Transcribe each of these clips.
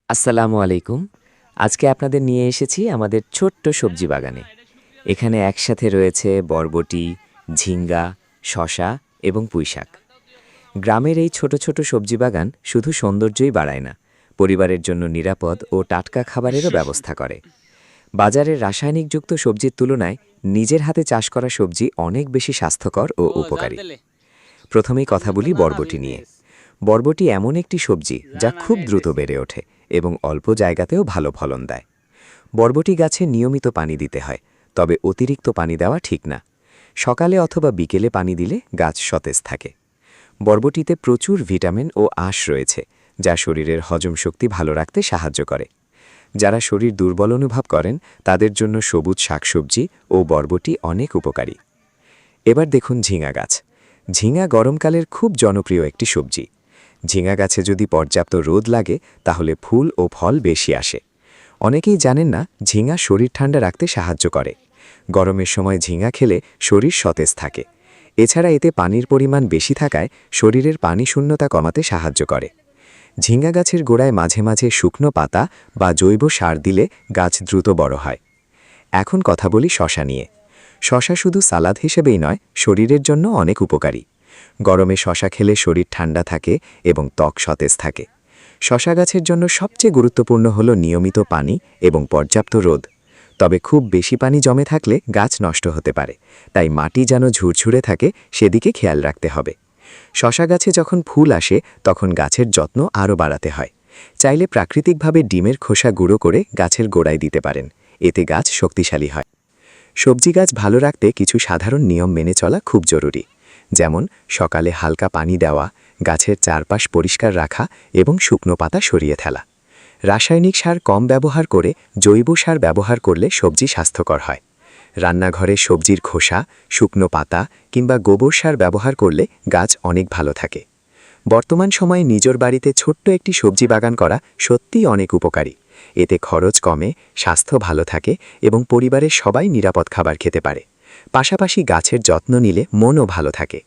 আসসালামু আলাইকুম। আজকে আপনাদের নিয়ে এসেছি আমাদের ছোট্ট সবজি বাগানে। এখানে একসাথে রয়েছে বরবটি, ঝিঙ্গা, শসা এবং পুঁইশাক। গ্রামের এই ছোট ছোট সবজি বাগান শুধু সৌন্দর্যই বাড়ায় না, পরিবারের জন্য নিরাপদ ও টাটকা খাবারেরও ব্যবস্থা করে। বাজারের রাসায়নিকযুক্ত সবজির তুলনায় নিজের হাতে চাষ করা সবজি অনেক বেশি স্বাস্থ্যকর ও উপকারী। প্রথমেই কথা বলি বরবটি নিয়ে। বরবটি এমন একটি সবজি যা খুব দ্রুত বেড়ে ওঠে এবং অল্প জায়গাতেও ভালো ফলন দেয়। বরবটি গাছে নিয়মিত পানি দিতে হয়, তবে অতিরিক্ত পানি দেওয়া ঠিক না। সকালে অথবা বিকেলে পানি দিলে গাছ সতেজ থাকে। বরবটিতে প্রচুর ভিটামিন ও আঁশ রয়েছে, যা শরীরের হজম শক্তি ভালো রাখতে সাহায্য করে। যারা শরীর দুর্বল অনুভব করেন তাদের জন্য সবুজ শাকসবজি ও বরবটি অনেক উপকারী। এবার দেখুন ঝিঙা গাছ। ঝিঙা গরমকালের খুব জনপ্রিয় একটি সবজি। ঝিঙা গাছে যদি পর্যাপ্ত রোদ লাগে তাহলে ফুল ও ফল বেশি আসে। অনেকেই জানেন না ঝিঙা শরীর ঠান্ডা রাখতে সাহায্য করে। গরমের সময় ঝিঙা খেলে শরীর সতেজ থাকে। এছাড়া এতে পানির পরিমাণ বেশি থাকায় শরীরের পানি শূন্যতা কমাতে সাহায্য করে। ঝিঙ্গা গাছের গোড়ায় মাঝে মাঝে শুকনো পাতা বা জৈব সার দিলে গাছ দ্রুত বড় হয়। এখন কথা বলি শসা নিয়ে। শসা শুধু সালাদ হিসেবেই নয়, শরীরের জন্য অনেক উপকারী। গরমে শসা খেলে শরীর ঠান্ডা থাকে এবং ত্বক সতেজ থাকে। শসা গাছের জন্য সবচেয়ে গুরুত্বপূর্ণ হল নিয়মিত পানি এবং পর্যাপ্ত রোদ। তবে খুব বেশি পানি জমে থাকলে গাছ নষ্ট হতে পারে, তাই মাটি যেন ঝুরঝুরে থাকে সেদিকে খেয়াল রাখতে হবে। শসা গাছে যখন ফুল আসে তখন গাছের যত্ন আরও বাড়াতে হয়। চাইলে প্রাকৃতিকভাবে ডিমের খোসা গুঁড়ো করে গাছের গোড়ায় দিতে পারেন, এতে গাছ শক্তিশালী হয়। সবজি গাছ ভালো রাখতে কিছু সাধারণ নিয়ম মেনে চলা খুব জরুরি, যেমন সকালে হালকা পানি দেওয়া, গাছের চারপাশ পরিষ্কার রাখা এবং শুকনো পাতা সরিয়ে ফেলা। রাসায়নিক সার কম ব্যবহার করে জৈব সার ব্যবহার করলে সবজি স্বাস্থ্যকর হয়। রান্নাঘরে সবজির খোসা, শুকনো পাতা কিংবা গোবর সার ব্যবহার করলে গাছ অনেক ভালো থাকে। বর্তমান সময়ে নিজের বাড়িতে ছোট্ট একটি সবজি বাগান করা সত্যিই অনেক উপকারী। এতে খরচ কমে, স্বাস্থ্য ভালো থাকে এবং পরিবারের সবাই নিরাপদ খাবার খেতে পারে। পাশাপাশি গাছের যত্ন নিলে মনও ভালো থাকে।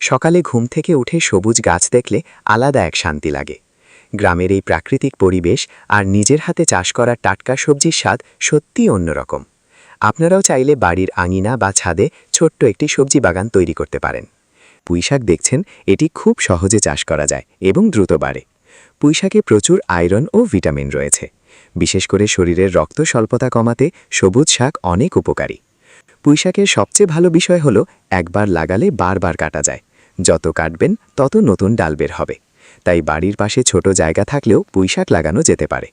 সকালে ঘুম থেকে উঠে সবুজ গাছ দেখলে আলাদা এক শান্তি লাগে। গ্রামের এই প্রাকৃতিক পরিবেশ আর নিজের হাতে চাষ করা টাটকা সবজির স্বাদ সত্যিই অন্যরকম। আপনারাও চাইলে বাড়ির আঙিনা বা ছাদে ছোট্ট একটি সবজি বাগান তৈরি করতে পারেন। পুঁইশাক দেখছেন, এটি খুব সহজে চাষ করা যায় এবং দ্রুত বাড়ে। পুঁইশাকে প্রচুর আয়রন ও ভিটামিন রয়েছে। বিশেষ করে শরীরের রক্ত স্বল্পতা কমাতে সবুজ শাক অনেক উপকারী। পুঁইশাকের সবচেয়ে ভালো বিষয় হলো একবার লাগালে বারবার কাটা যায়। যত কাটবেন তত নতুন ডাল বের হবে। তাই বাড়ির পাশে ছোট জায়গা থাকলেও পুঁইশাক লাগানো যেতে পারে।